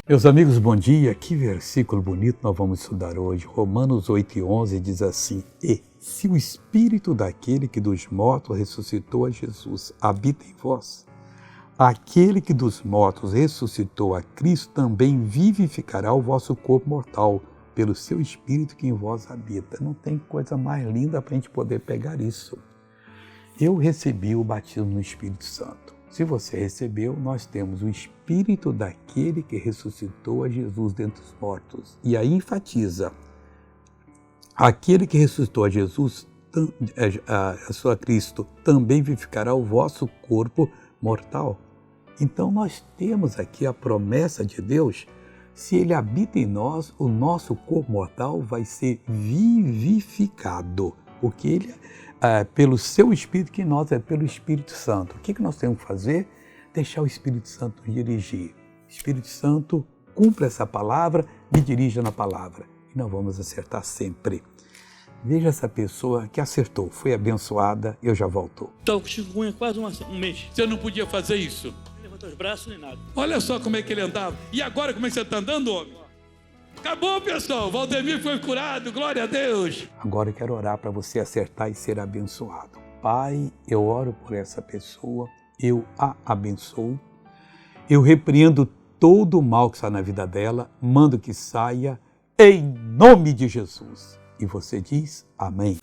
Meus amigos, bom dia. Que versículo bonito nós vamos estudar hoje. Romanos 8:11 diz assim: E se o Espírito daquele que dos mortos ressuscitou a Jesus habita em vós, aquele que dos mortos ressuscitou a Cristo também vivificará o vosso corpo mortal pelo seu Espírito que em vós habita. Não tem coisa mais linda para a gente poder pegar isso. Eu recebi o batismo no Espírito Santo. Se você recebeu, nós temos o Espírito daquele que ressuscitou a Jesus dentre os mortos. E aí enfatiza, aquele que ressuscitou a Jesus, a sua Cristo, também vivificará o vosso corpo mortal. Então nós temos aqui a promessa de Deus, se Ele habita em nós, o nosso corpo mortal vai ser vivificado, porque Ele pelo seu Espírito, que em nós é pelo Espírito Santo. O que nós temos que fazer? Deixar o Espírito Santo nos dirigir. Espírito Santo, cumpra essa palavra, me dirija na palavra. E nós vamos acertar sempre. Veja essa pessoa que acertou, foi abençoada, eu já volto. Estou com chikungunya quase um mês. Você não podia fazer isso? Não levantou os braços nem nada. Olha só como é que ele andava. E agora como é que você está andando, homem? Acabou, pessoal. Valdemir foi curado. Glória a Deus. Agora eu quero orar para você acertar e ser abençoado. Pai, eu oro por essa pessoa, eu a abençoo. Eu repreendo todo o mal que está na vida dela, mando que saia em nome de Jesus. E você diz amém.